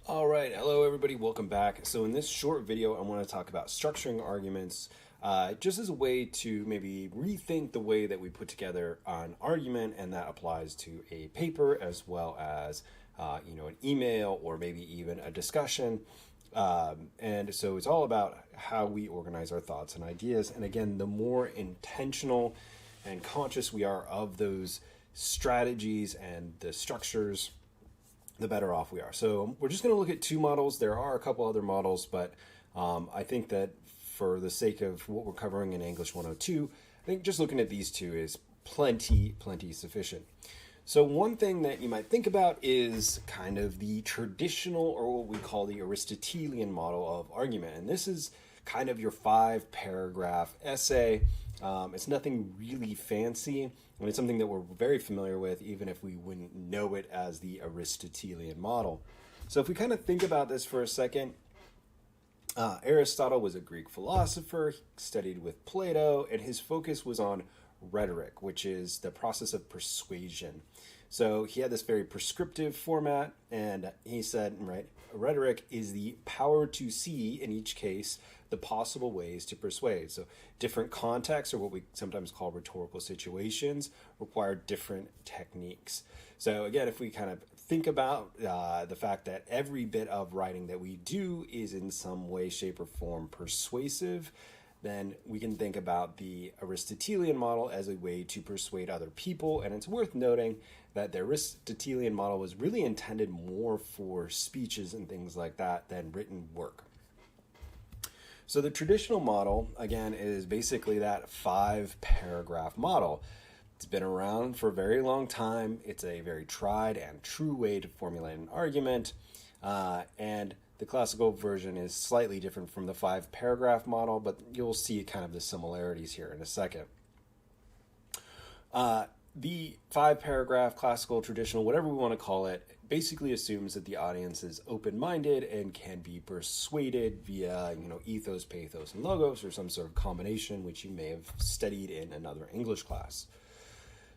All right, hello everybody, welcome back. So in this short video, I want to talk about structuring arguments just as a way to maybe rethink the way that we put together an argument, and that applies to a paper as well as an email or maybe even a discussion. And so it's all about how we organize our thoughts and ideas. And again, the more intentional and conscious we are of those strategies and the structures, the better off we are. So we're just going to look at two models. There are a couple other models, but I think that for the sake of what we're covering in English 102, I think just looking at these two is plenty sufficient. So one thing that you might think about is kind of the traditional, or what we call the Aristotelian model of argument. And this is kind of your 5-paragraph essay. It's nothing really fancy, and it's something that we're very familiar with, even if we wouldn't know it as the Aristotelian model. So if we kind of think about this for a second, Aristotle was a Greek philosopher. He studied with Plato, and his focus was on rhetoric, which is the process of persuasion. So he had this very prescriptive format, and he said, right, rhetoric is the power to see, in each case, the possible ways to persuade. So different contexts, or what we sometimes call rhetorical situations, require different techniques. So again, if we kind of think about the fact that every bit of writing that we do is in some way, shape, or form persuasive, then we can think about the Aristotelian model as a way to persuade other people. And it's worth noting that the Aristotelian model was really intended more for speeches and things like that than written work. So the traditional model, again, is basically that 5-paragraph model. It's been around for a very long time. It's a very tried and true way to formulate an argument. And the classical version is slightly different from the 5-paragraph model, but you'll see kind of the similarities here in a second. The 5-paragraph, classical, traditional, whatever we want to call it, basically assumes that the audience is open-minded and can be persuaded via, ethos, pathos, and logos, or some sort of combination, which you may have studied in another English class.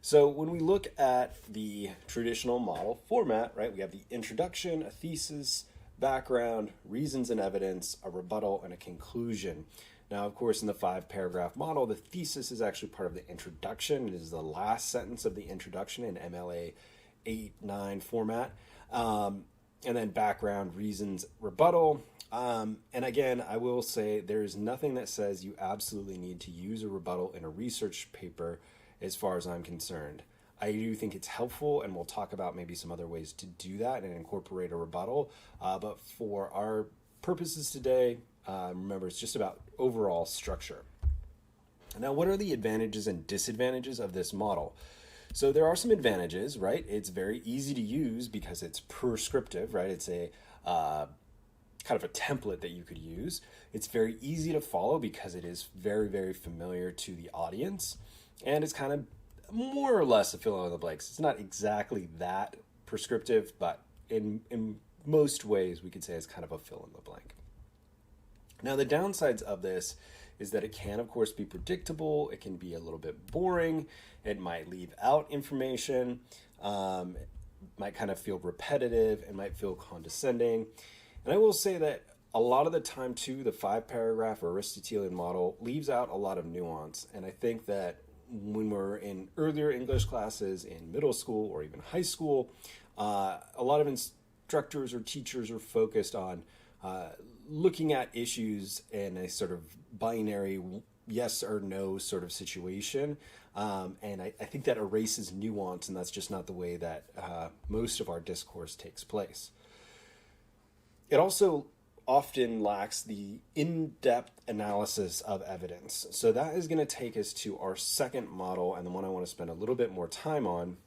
So when we look at the traditional model format, right, we have the introduction, a thesis, background, reasons and evidence, a rebuttal, and a conclusion. Now, of course, in the 5-paragraph model, the thesis is actually part of the introduction. It is the last sentence of the introduction in MLA 8-9 format. And then background, reasons, rebuttal. And again, I will say there is nothing that says you absolutely need to use a rebuttal in a research paper as far as I'm concerned. I do think it's helpful, and we'll talk about maybe some other ways to do that and incorporate a rebuttal. But for our purposes today, remember, it's just about overall structure. Now, what are the advantages and disadvantages of this model? So there are some advantages, right? It's very easy to use because it's prescriptive, right? It's a kind of a template that you could use. It's very easy to follow because it is very familiar to the audience, and it's kind of more or less a fill in the blanks. It's not exactly that prescriptive, but in most ways we could say it's kind of a fill in the blank. Now, the downsides of this is that it can, of course, be predictable. It can be a little bit boring. It might leave out information. It might kind of feel repetitive. It might feel condescending. And I will say that a lot of the time, too, the 5-paragraph or Aristotelian model leaves out a lot of nuance. And I think that when we're in earlier English classes in middle school or even high school, a lot of instructors or teachers are focused on looking at issues in a sort of binary yes or no sort of situation. And I think that erases nuance, and that's just not the way that most of our discourse takes place. It also often lacks the in-depth analysis of evidence. So that is going to take us to our second model, and the one I want to spend a little bit more time on,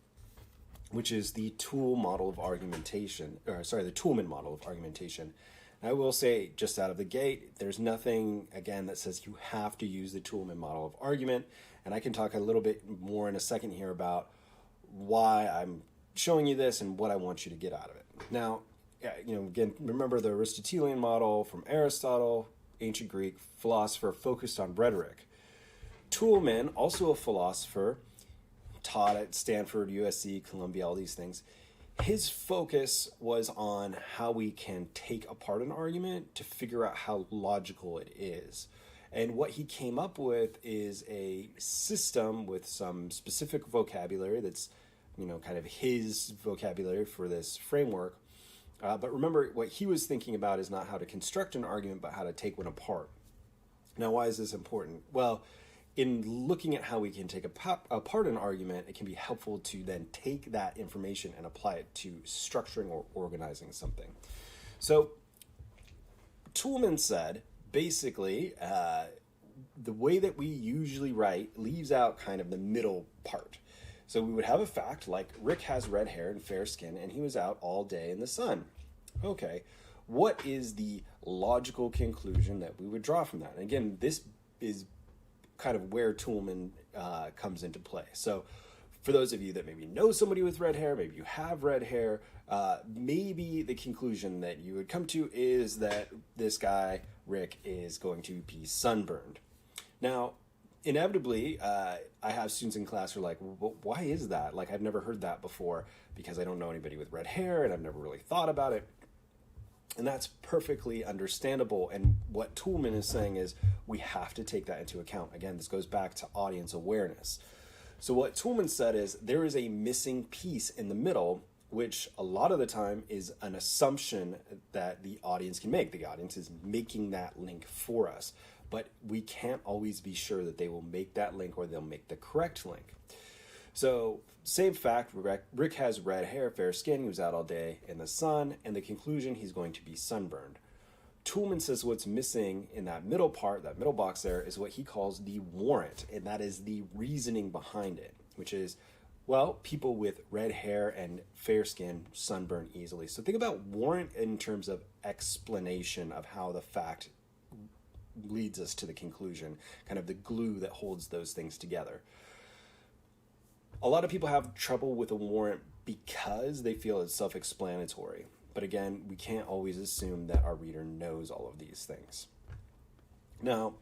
which is the Toulmin model of argumentation, the Toulmin model of argumentation. I will say just out of the gate, there's nothing, again, that says you have to use the Toulmin model of argument, and I can talk a little bit more in a second here about why I'm showing you this and what I want you to get out of it. Now, again, remember the Aristotelian model from Aristotle, ancient Greek philosopher focused on rhetoric. Toulmin, also a philosopher, taught at Stanford, USC, Columbia, all these things. His focus was on how we can take apart an argument to figure out how logical it is. And what he came up with is a system with some specific vocabulary that's, kind of his vocabulary for this framework. But remember, what he was thinking about is not how to construct an argument, but how to take one apart. Now, why is this important? Well, in looking at how we can take apart an argument, it can be helpful to then take that information and apply it to structuring or organizing something. So, Toulmin said, basically, the way that we usually write leaves out kind of the middle part. So we would have a fact like Rick has red hair and fair skin, and he was out all day in the sun. Okay, what is the logical conclusion that we would draw from that? And again, this is kind of where Toulmin comes into play. So for those of you that maybe know somebody with red hair, maybe you have red hair, maybe the conclusion that you would come to is that this guy, Rick, is going to be sunburned. Now, inevitably, I have students in class who are like, well, why is that? Like, I've never heard that before because I don't know anybody with red hair and I've never really thought about it. And that's perfectly understandable. And what Toulmin is saying is we have to take that into account. Again, this goes back to audience awareness. So what Toulmin said is there is a missing piece in the middle, which a lot of the time is an assumption that the audience can make. The audience is making that link for us. But we can't always be sure that they will make that link or they'll make the correct link. So, same fact, Rick has red hair, fair skin, he was out all day in the sun, and the conclusion, he's going to be sunburned. Toulmin says what's missing in that middle part, that middle box there, is what he calls the warrant, and that is the reasoning behind it, which is, well, people with red hair and fair skin sunburn easily. So think about warrant in terms of explanation of how the fact leads us to the conclusion, kind of the glue that holds those things together. A lot of people have trouble with a warrant because they feel it's self-explanatory. But again, we can't always assume that our reader knows all of these things. Now,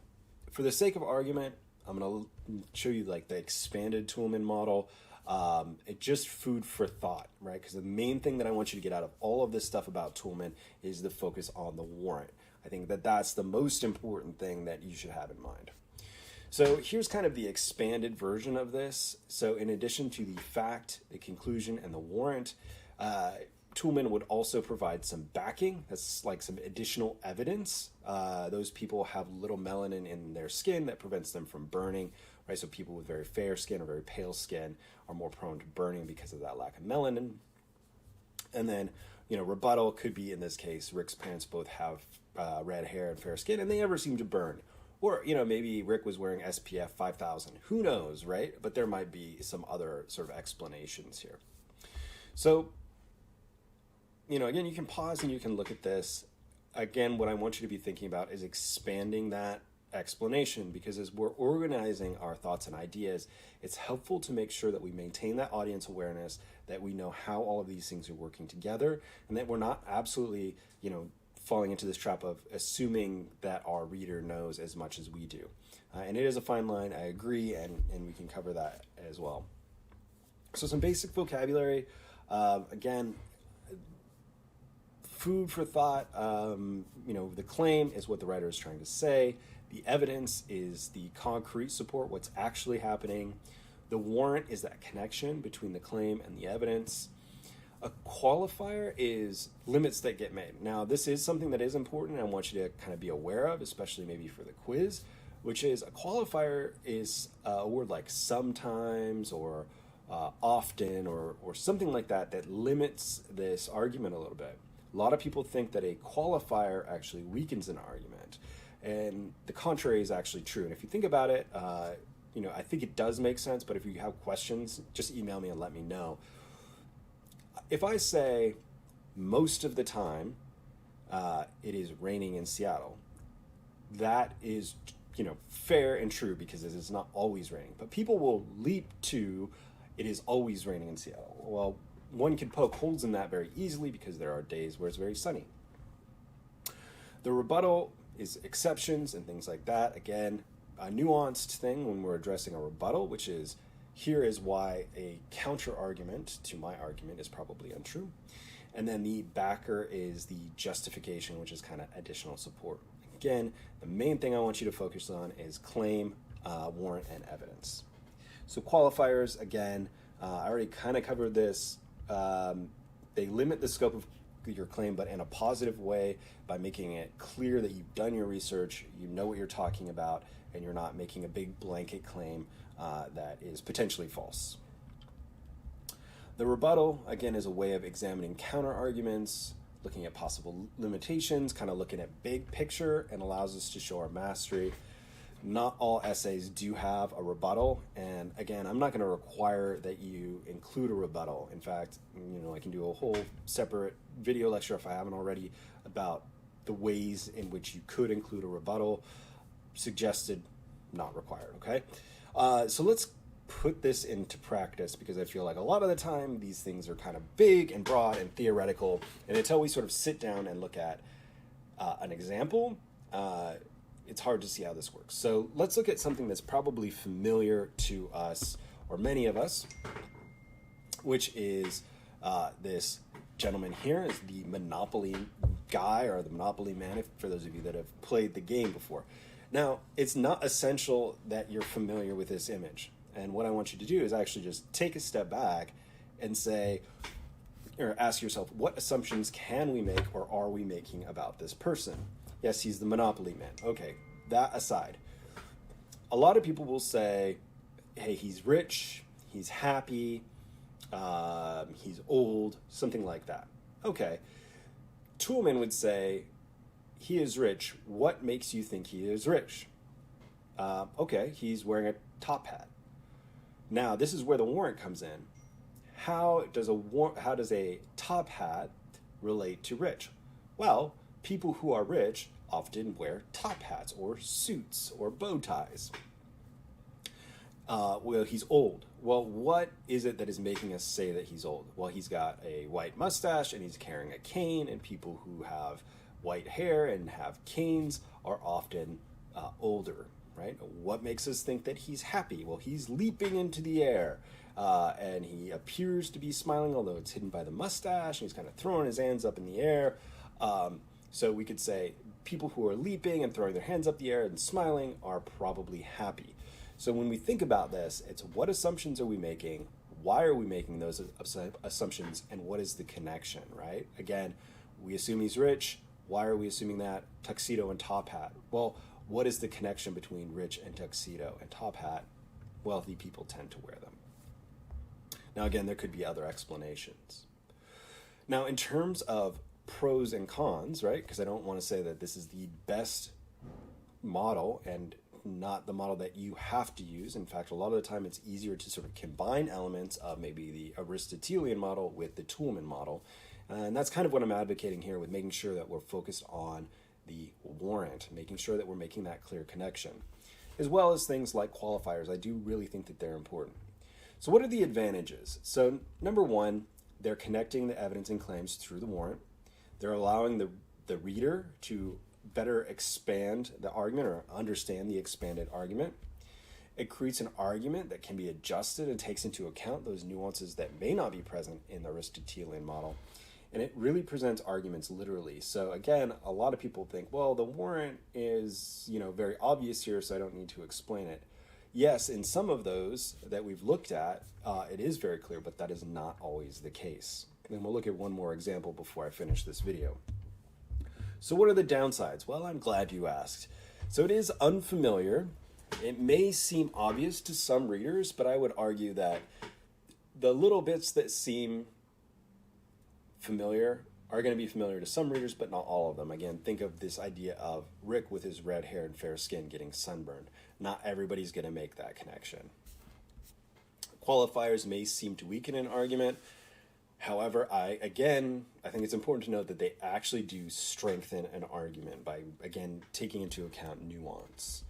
for the sake of argument, I'm going to show you like the expanded Toulmin model. It's just food for thought, right? Because the main thing that I want you to get out of all of this stuff about Toulmin is the focus on the warrant. I think that that's the most important thing that you should have in mind. So here's kind of the expanded version of this. So in addition to the fact, the conclusion, and the warrant, Toulmin would also provide some backing. That's like some additional evidence. Those people have little melanin in their skin that prevents them from burning, right? So people with very fair skin or very pale skin are more prone to burning because of that lack of melanin. And then, rebuttal could be, in this case, Rick's parents both have red hair and fair skin, and they never seem to burn. Or, maybe Rick was wearing SPF 5000. Who knows, right? But there might be some other sort of explanations here. So, again, you can pause and you can look at this. Again, what I want you to be thinking about is expanding that explanation, because as we're organizing our thoughts and ideas, it's helpful to make sure that we maintain that audience awareness, that we know how all of these things are working together, and that we're not absolutely, falling into this trap of assuming that our reader knows as much as we do. And it is a fine line, I agree, and we can cover that as well. So some basic vocabulary, again, food for thought. The claim is what the writer is trying to say. The evidence is the concrete support, what's actually happening. The warrant is that connection between the claim and the evidence. A qualifier is limits that get made. Now, this is something that is important and I want you to kind of be aware of, especially maybe for the quiz, which is a qualifier is a word like sometimes or often or something like that that limits this argument a little bit. A lot of people think that a qualifier actually weakens an argument, and the contrary is actually true. And if you think about it, I think it does make sense, but if you have questions, just email me and let me know. If I say most of the time it is raining in Seattle, that is, fair and true because it is not always raining. But people will leap to it is always raining in Seattle. Well, one can poke holes in that very easily because there are days where it's very sunny. The rebuttal is exceptions and things like that. Again, a nuanced thing when we're addressing a rebuttal, which is Here is why a counter argument to my argument is probably untrue. And then the backer is the justification, which is kind of additional support. Again, the main thing I want you to focus on is claim, warrant, and evidence. So qualifiers, again, I already kind of covered this. They limit the scope of your claim, but in a positive way by making it clear that you've done your research, you know what you're talking about, and you're not making a big blanket claim that is potentially false. The rebuttal, again, is a way of examining counter-arguments, looking at possible limitations, kind of looking at big picture, and allows us to show our mastery. Not all essays do have a rebuttal, and again, I'm not going to require that you include a rebuttal. In fact, I can do a whole separate video lecture if I haven't already about the ways in which you could include a rebuttal. Suggested, not required, okay? So let's put this into practice, because I feel like a lot of the time these things are kind of big and broad and theoretical, and until we sort of sit down and look at an example, it's hard to see how this works. So let's look at something that's probably familiar to us, or many of us, which is this gentleman here is the Monopoly guy, or the Monopoly man, for those of you that have played the game before. Now, it's not essential that you're familiar with this image. And what I want you to do is actually just take a step back and say, or ask yourself, what assumptions can we make or are we making about this person? Yes, he's the Monopoly man. Okay, that aside, a lot of people will say, hey, he's rich, he's happy, he's old, something like that. Okay, Toulmin would say, he is rich. What makes you think he is rich? Okay, he's wearing a top hat. Now, this is where the warrant comes in. How does a top hat relate to rich? Well, people who are rich often wear top hats or suits or bow ties. Well, he's old. Well, what is it that is making us say that he's old? Well, he's got a white mustache and he's carrying a cane, and people who have white hair and have canes are often older, right? What makes us think that he's happy? Well, he's leaping into the air, and he appears to be smiling, although it's hidden by the mustache, and he's kind of throwing his hands up in the air. So we could say people who are leaping and throwing their hands up the air and smiling are probably happy. So when we think about this, it's what assumptions are we making? Why are we making those assumptions? And what is the connection, right? Again, we assume he's rich. Why are we assuming that? Tuxedo and top hat. Well, what is the connection between rich and tuxedo and top hat? Wealthy people tend to wear them. Now, again, there could be other explanations. Now, in terms of pros and cons, right? Because I don't want to say that this is the best model and not the model that you have to use. In fact, a lot of the time it's easier to sort of combine elements of maybe the Aristotelian model with the Toulmin model. And that's kind of what I'm advocating here, with making sure that we're focused on the warrant, making sure that we're making that clear connection, as well as things like qualifiers. I do really think that they're important. So what are the advantages? So number one, they're connecting the evidence and claims through the warrant. They're allowing the reader to better expand the argument or understand the expanded argument. It creates an argument that can be adjusted and takes into account those nuances that may not be present in the Aristotelian model. And it really presents arguments literally. So again, a lot of people think, well, the warrant is, very obvious here, so I don't need to explain it. Yes, in some of those that we've looked at, it is very clear, but that is not always the case. And we'll look at one more example before I finish this video. So what are the downsides? Well, I'm glad you asked. So it is unfamiliar. It may seem obvious to some readers, but I would argue that the little bits that seem familiar are going to be familiar to some readers, but not all of them. Again, think of this idea of Rick with his red hair and fair skin getting sunburned. Not everybody's going to make that connection. Qualifiers may seem to weaken an argument. However, I think it's important to note that they actually do strengthen an argument by, again, taking into account nuance.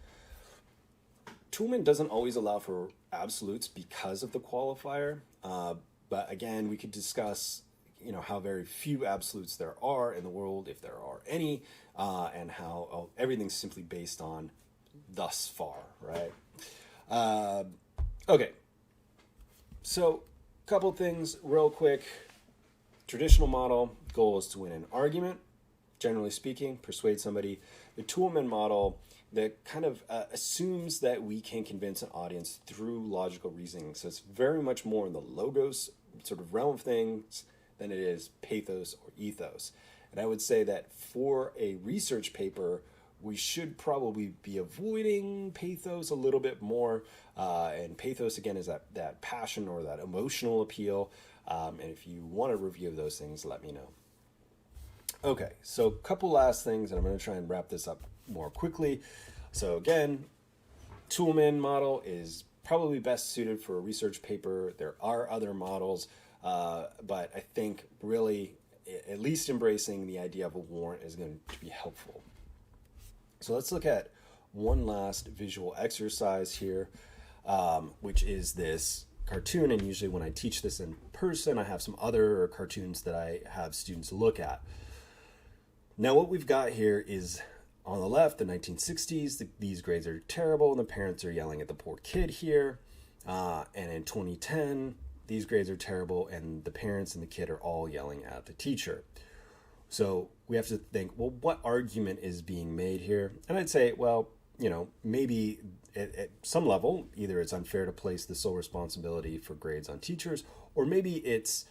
Toulmin doesn't always allow for absolutes because of the qualifier, but again, we could discuss how very few absolutes there are in the world, if there are any, and how everything's simply based on thus far, right? Okay, So, couple things real quick. Traditional model, goal is to win an argument, generally speaking, persuade somebody. The Toulmin model that kind of assumes that we can convince an audience through logical reasoning. So it's very much more in the logos sort of realm of things than it is pathos or ethos. And I would say that for a research paper, we should probably be avoiding pathos a little bit more. And pathos, again, is that passion or that emotional appeal. And if you want to review those things, let me know. Okay, so a couple last things, and I'm going to try and wrap this up more quickly. So again, Toulmin model is probably best suited for a research paper. There are other models, but I think really at least embracing the idea of a warrant is going to be helpful. So let's look at one last visual exercise here, which is this cartoon. And usually when I teach this in person, I have some other cartoons that I have students look at. Now what we've got here is on the left, the 1960s, these grades are terrible and the parents are yelling at the poor kid here. And in 2010, these grades are terrible and the parents and the kid are all yelling at the teacher. So we have to think, well, what argument is being made here? And I'd say, well, maybe at some level, either it's unfair to place the sole responsibility for grades on teachers, or maybe it's,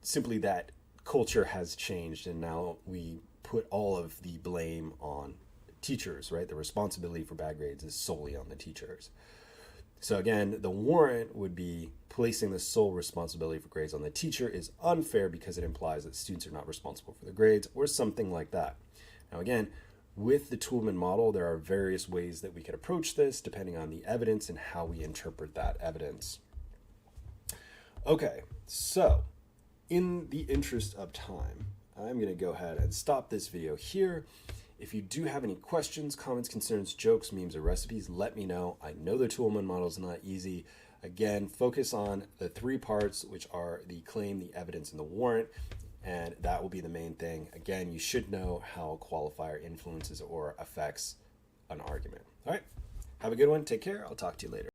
simply that culture has changed and now we put all of the blame on teachers, right? The responsibility for bad grades is solely on the teachers. So again, the warrant would be placing the sole responsibility for grades on the teacher is unfair because it implies that students are not responsible for the grades or something like that. Now again, with the Toulmin model, there are various ways that we could approach this depending on the evidence and how we interpret that evidence. Okay, so in the interest of time, I'm going to go ahead and stop this video here. If you do have any questions, comments, concerns, jokes, memes, or recipes, let me know. I know the Toulmin model is not easy. Again, focus on the three parts, which are the claim, the evidence, and the warrant, and that will be the main thing. Again, you should know how a qualifier influences or affects an argument. All right, have a good one. Take care. I'll talk to you later.